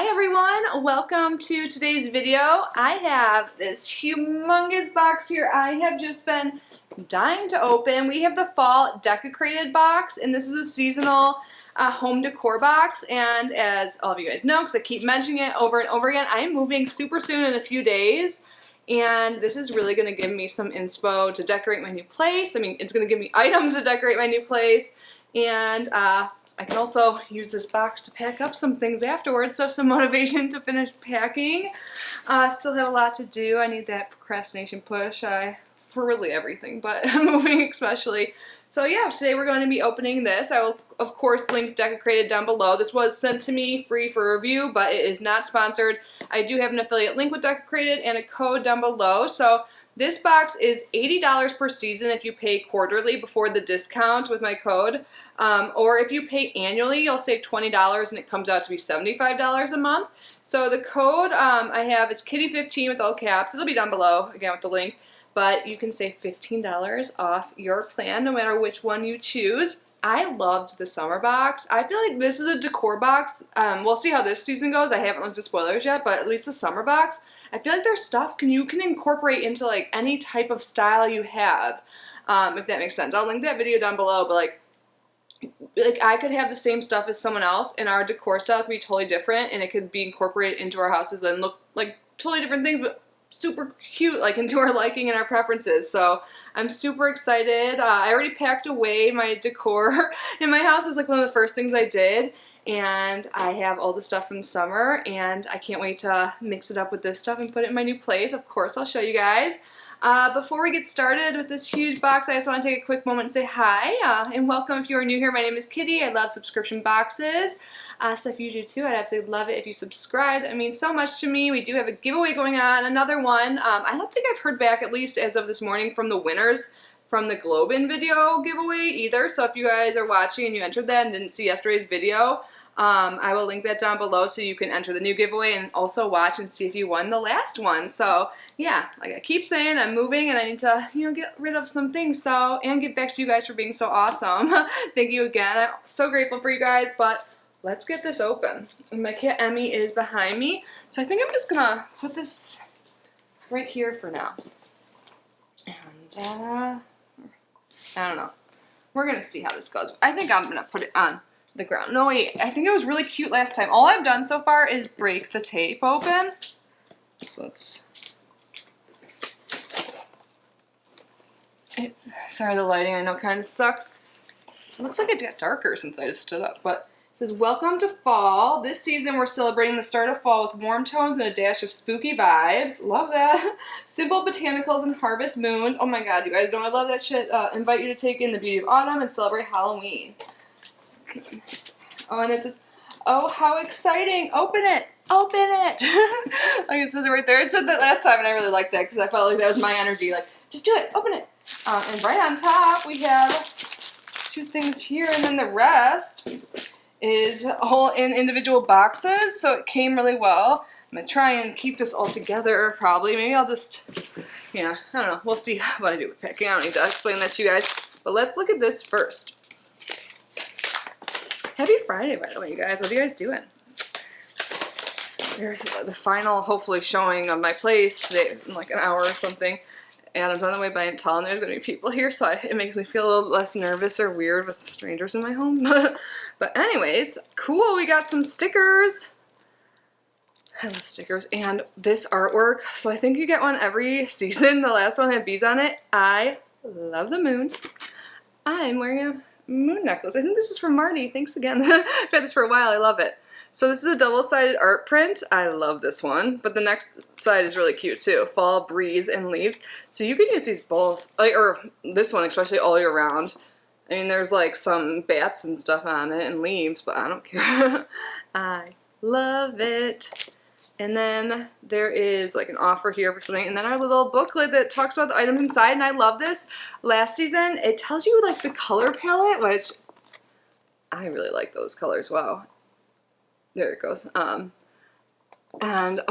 Hi everyone, welcome to today's video. I have this humongous box here I have just been dying to open. We have the fall Decocrated box, and this is a seasonal home decor box, and as all of you guys know, because I keep mentioning it over and over again, I am moving super soon in a few days, and this is really going to give me some inspo to decorate my new place. I mean, it's going to give me items to decorate my new place, and I can also use this box to pack up some things afterwards, so some motivation to finish packing. Still have a lot to do. I need that procrastination push for really everything, but moving especially. So yeah, today we're going to be opening this. I will, of course, link Decocrated down below. This was sent to me free for review, but it is not sponsored. I do have an affiliate link with Decocrated and a code down below. So this box is $80 per season if you pay quarterly before the discount with my code. Or if you pay annually, you'll save $20 and it comes out to be $75 a month. So the code I have is kitty15 with all caps. It'll be down below, again, with the link. But you can save $15 off your plan no matter which one you choose. I loved the summer box. I feel like this is a decor box. We'll see how this season goes. I haven't looked at spoilers yet, but at least the summer box, I feel like their stuff you can incorporate into like any type of style you have, if that makes sense. I'll link that video down below, but like I could have the same stuff as someone else, and our decor style could be totally different, and it could be incorporated into our houses and look like totally different things, but super cute, like into our liking and our preferences. So I'm super excited. I already packed away my decor in my house. It was like one of the first things I did, and I have all the stuff from summer, and I can't wait to mix it up with this stuff and put it in my new place. Of course, I'll show you guys. Before we get started with this huge box, I just want to take a quick moment and say hi, and welcome if you are new here. My name is Kitty. I love subscription boxes, so if you do too, I'd absolutely love it if you subscribe. That means so much to me. We do have a giveaway going on, another one. I don't think I've heard back, at least as of this morning, from the winners from the Globin video giveaway either, so if you guys are watching and you entered that and didn't see yesterday's video, I will link that down below so you can enter the new giveaway and also watch and see if you won the last one. So yeah, like I keep saying, I'm moving and I need to, get rid of some things, and get back to you guys for being so awesome. Thank you again. I'm so grateful for you guys, but let's get this open. And my cat Emmy is behind me, so I think I'm just gonna put this right here for now. And I don't know. We're gonna see how this goes. I think I'm gonna put it on the ground. No, wait, I think it was really cute last time. All I've done so far is break the tape open. So sorry, the lighting I know kind of sucks. It looks like it got darker since I just stood up, but it says, welcome to fall. This season we're celebrating the start of fall with warm tones and a dash of spooky vibes. Love that. Simple botanicals and harvest moons. Oh my god, you guys know I love that shit. Invite you to take in the beauty of autumn and celebrate Halloween. Oh, and it says, oh, how exciting. Open it. Open it. Like it says it right there. It said that last time, and I really liked that because I felt like that was my energy. Like, just do it. Open it. And right on top, we have two things here, and then the rest is all in individual boxes, so it came really well. I'm going to try and keep this all together, probably. Maybe I'll just, I don't know. We'll see what I do with packing. I don't need to explain that to you guys. But let's look at this first. Happy Friday, by the way, you guys. What are you guys doing? There's the final, hopefully, showing of my place today in like an hour or something. Adam's on the way, but I didn't tell him there's going to be people here, so it makes me feel a little less nervous or weird with strangers in my home. But anyways, cool. We got some stickers. I love stickers. And this artwork. So I think you get one every season. The last one had bees on it. I love the moon. I'm wearing a moon necklace. I think this is from Marty. Thanks again. I've had this for a while. I love it. So this is a double-sided art print. I love this one, but the next side is really cute too. Fall, breeze, and leaves. So you can use these both, or this one especially, all year round. I mean, there's like some bats and stuff on it and leaves, but I don't care. I love it. And then there is like an offer here for something, and then our little booklet that talks about the items inside, and I love this. Last season, it tells you like the color palette, which I really like those colors. Wow. There it goes. And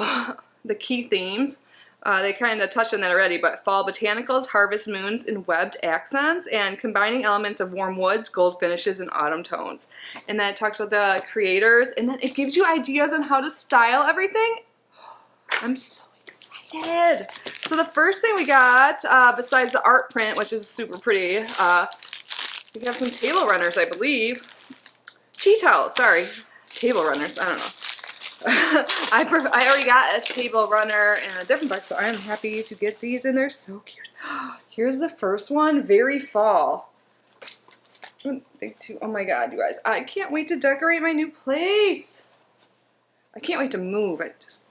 the key themes. They kind of touched on that already, but fall botanicals, harvest moons, and webbed accents, and combining elements of warm woods, gold finishes, and autumn tones. And then it talks about the creators, and then it gives you ideas on how to style everything. I'm so excited. So the first thing we got, besides the art print, which is super pretty, we have some table runners, I believe. Tea towels, sorry. Table runners, I don't know. I already got a table runner in a different box, so I'm happy to get these, and they're so cute. Here's the first one, very fall. Big two. Oh my god, you guys. I can't wait to decorate my new place. I can't wait to move. I just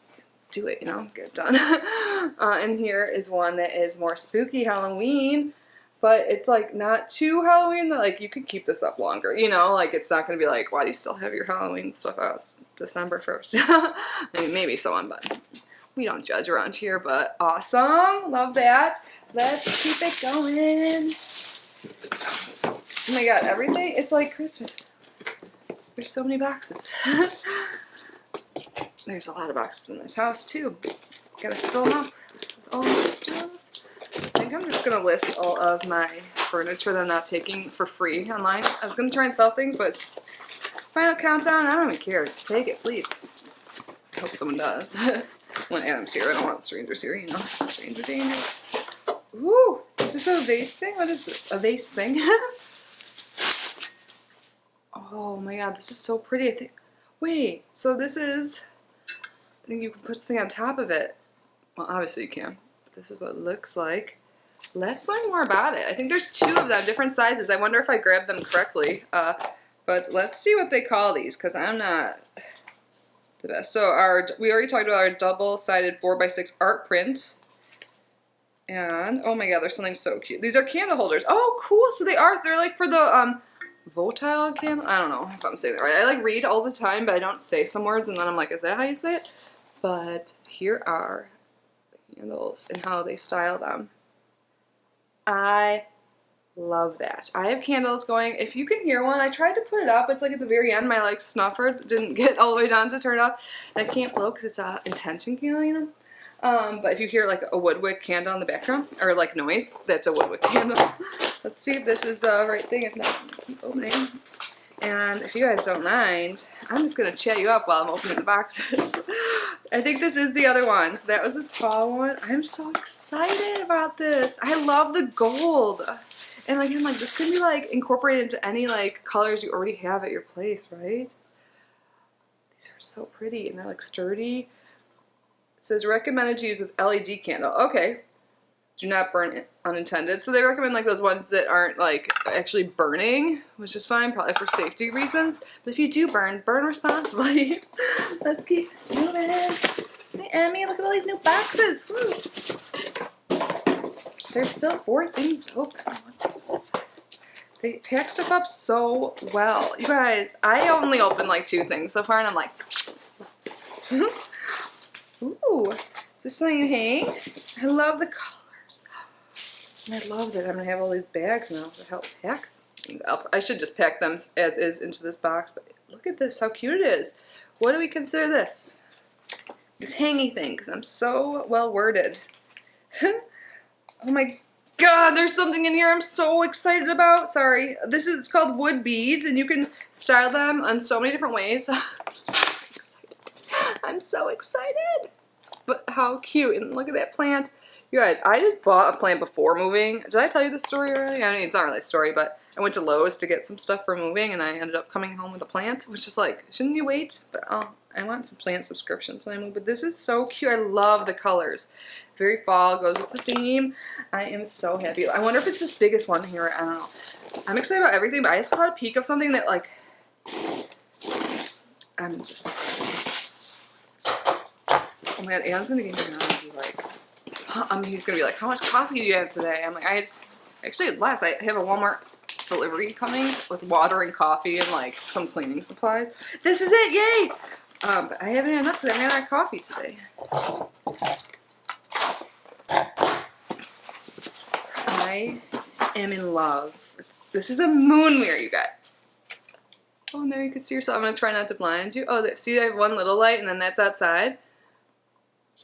do it, you know, get it done. And here is one that is more spooky Halloween. But it's like not too Halloween that like you could keep this up longer, you know, like it's not gonna be like, why do you still have your Halloween stuff out? It's December 1st. I mean, maybe someone, but we don't judge around here. But awesome, love that. Let's keep it going. Oh my god, everything, it's like Christmas. There's so many boxes. There's a lot of boxes in this house too. Gotta fill them up with all this stuff. I think I'm just going to list all of my furniture that I'm not taking for free online. I was going to try and sell things, but it's final countdown. I don't even care. Just take it, please. I hope someone does. When Adam's here, I don't want strangers here, you know. Stranger danger. Ooh, is this a vase thing? What is this? A vase thing? Oh my god, this is so pretty. I think. Wait, so this is. I think you can put this thing on top of it. Well, obviously you can. This is what it looks like. Let's learn more about it. I think there's two of them, different sizes. I wonder if I grabbed them correctly. But let's see what they call these, because I'm not the best. So we already talked about our double-sided 4x6 art print. And, oh my god, there's something so cute. These are candle holders. Oh, cool. So they're like for the votive candle. I don't know if I'm saying that right. I like read all the time, but I don't say some words, and then I'm like, is that how you say it? But here are candles and how they style them. I love that. I have candles going. If you can hear one, I tried to put it up. It's like at the very end, my like snuffer didn't get all the way down to turn off. And I can't blow because it's a intention candle, you know. But if you hear like a woodwick candle in the background or like noise, that's a woodwick candle. Let's see if this is the right thing. If not, keep opening. And if you guys don't mind, I'm just going to chat you up while I'm opening the boxes. I think this is the other one. So that was a tall one. I'm so excited about this. I love the gold. And again, like this could be like incorporated into any like colors you already have at your place, right? These are so pretty and they're like sturdy. It says recommended to use with LED candle. Okay. Do not burn unintended. So they recommend like those ones that aren't like actually burning, which is fine, probably for safety reasons. But if you do burn responsibly. Let's keep moving. Hey, Emmy, look at all these new boxes. Woo. There's still 4 things to open. They pack stuff up so well. You guys, I only opened like 2 things so far, and I'm like, ooh, is this something you hang? I love the colors. And I love that I'm going to have all these bags now to help pack. I should just pack them as is into this box, but look at this, how cute it is. What do we consider this? This hangy thing, because I'm so well worded. Oh my god, there's something in here I'm so excited about. Sorry. It's called wood beads, and you can style them on so many different ways. I'm so excited. But how cute. And look at that plant. You guys, I just bought a plant before moving. Did I tell you this story already? I mean, it's not really a story, but I went to Lowe's to get some stuff for moving, and I ended up coming home with a plant, which is like, shouldn't you wait? But I want some plant subscriptions when I move. But this is so cute. I love the colors. Very fall, goes with the theme. I am so happy. I wonder if it's this biggest one here. I don't know. I'm excited about everything, but I just caught a peek of something that, like, I'm just... Oh my god, Anne's gonna get here now and be like... he's gonna be like, how much coffee do you have today? I'm like, actually less. I have a Walmart delivery coming with water and coffee and like some cleaning supplies. This is it, yay! But I haven't had enough because I ran out of coffee today. I am in love. This is a moon mirror, you guys. Oh, and there you can see yourself. I'm gonna try not to blind you. Oh, see, I have one little light and then that's outside.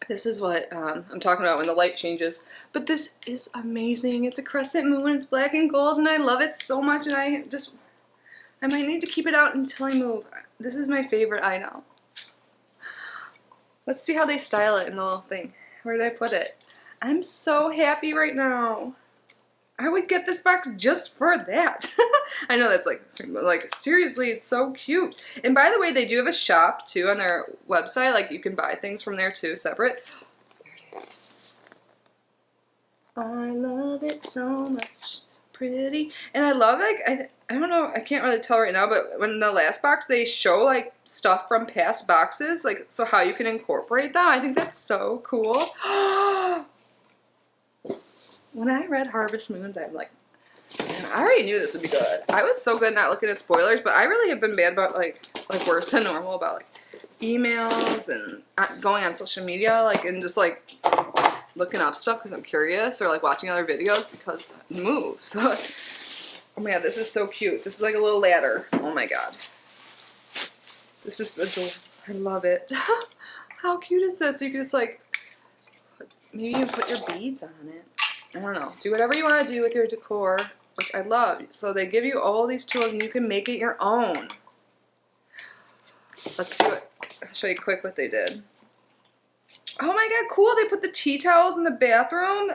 This is what I'm talking about when the light changes. But this is amazing. It's a crescent moon. It's black and gold, and I love it so much. And I might need to keep it out until I move. This is my favorite item. Let's see how they style it in the little thing. Where did I put it? I'm so happy right now. I would get this box just for that. I know that's like seriously, it's so cute. And by the way, they do have a shop too on their website. Like you can buy things from there too, separate. There it is. I love it so much. It's pretty. And I love like I don't know, I can't really tell right now, but when the last box they show like stuff from past boxes, like so how you can incorporate that. I think that's so cool. When I read Harvest Moons, I'm like, man, I already knew this would be good. I was so good not looking at spoilers, but I really have been bad about like worse than normal about like emails and going on social media, like and just like looking up stuff because I'm curious or like watching other videos because move. So, oh my god, this is so cute. This is like a little ladder. Oh my god, this is adorable. I love it. How cute is this? So you can just like maybe even put your beads on it. I don't know. Do whatever you want to do with your decor, which I love. So they give you all these tools and you can make it your own. Let's see what, I'll show you quick what they did. Oh my god, cool. They put the tea towels in the bathroom.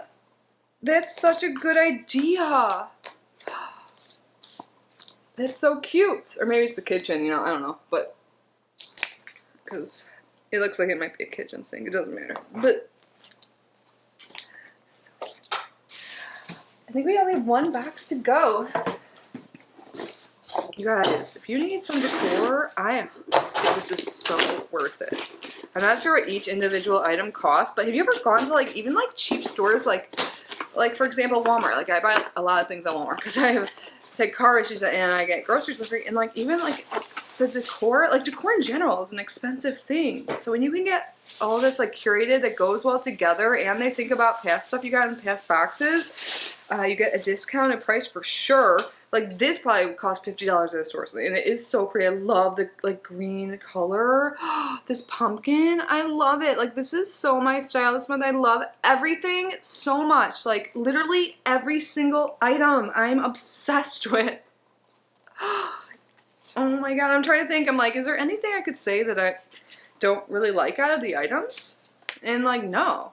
That's such a good idea. That's so cute. Or maybe it's the kitchen, you know, I don't know. But, because it looks like it might be a kitchen sink. It doesn't matter. But, I think we only have one box to go. You guys, if you need some decor, I think this is so worth it. I'm not sure what each individual item costs, but have you ever gone to like even like cheap stores like for example Walmart? Like I buy a lot of things at Walmart because I have had car issues and I get groceries for free, and like even like the decor, like decor in general is an expensive thing. So when you can get all this like curated that goes well together and they think about past stuff you got in past boxes, you get a discounted price for sure. Like this probably would cost $50 at a store, and it is so pretty. I love the like green color. This pumpkin, I love it. Like this is so my style this month. I love everything so much. Like literally every single item I'm obsessed with. Oh my god, I'm trying to think. I'm like, is there anything I could say that I don't really like out of the items? And like, no.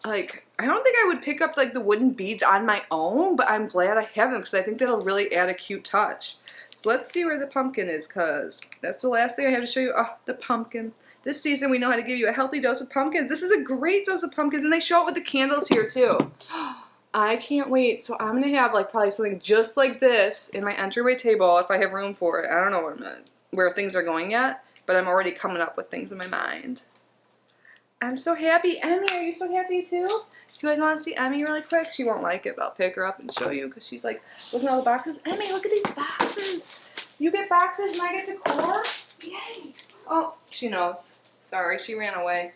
Like, I don't think I would pick up like the wooden beads on my own, but I'm glad I have them because I think that'll really add a cute touch. So let's see where the pumpkin is, because that's the last thing I have to show you. Oh, the pumpkin. This season we know how to give you a healthy dose of pumpkins. This is a great dose of pumpkins, and they show it with the candles here too. I can't wait. So I'm going to have like probably something just like this in my entryway table if I have room for it. I don't know where things are going yet, but I'm already coming up with things in my mind. I'm so happy. Emmy, are you so happy too? You guys want to see Emmy really quick? She won't like it, but I'll pick her up and show you because she's like looking at all the boxes. Emmy, look at these boxes. You get boxes and I get decor? Yay. Oh, she knows. Sorry, she ran away.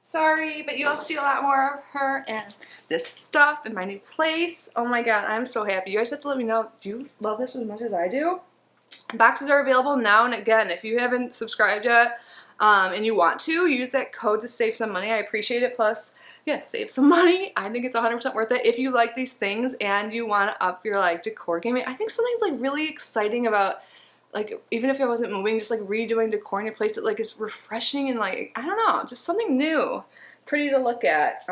Sorry, but you'll see a lot more of her and this stuff in my new place. Oh my god, I'm so happy. You guys have to let me know, do you love this as much as I do? Boxes are available now and again. If you haven't subscribed yet and you want to, use that code to save some money. I appreciate it. Plus, yeah, save some money. I think it's 100% worth it. If you like these things and you want to up your like decor game, I think something's like really exciting about like, even if I wasn't moving, just like redoing decor in your place, it like is refreshing and like, I don't know, just something new, pretty to look at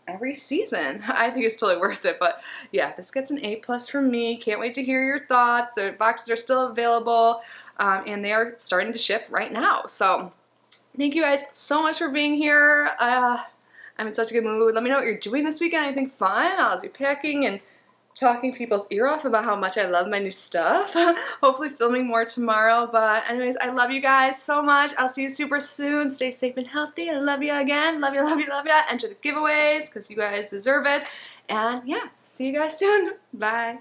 every season. I think it's totally worth it. But yeah, this gets an A+ from me. Can't wait to hear your thoughts. The boxes are still available and they are starting to ship right now. So thank you guys so much for being here. I'm in such a good mood. Let me know what you're doing this weekend. Anything fun? I'll be packing and talking people's ear off about how much I love my new stuff. Hopefully filming more tomorrow. But anyways, I love you guys so much. I'll see you super soon. Stay safe and healthy. I love you again. Love you, love you, love you. Enter the giveaways because you guys deserve it. And yeah, see you guys soon. Bye.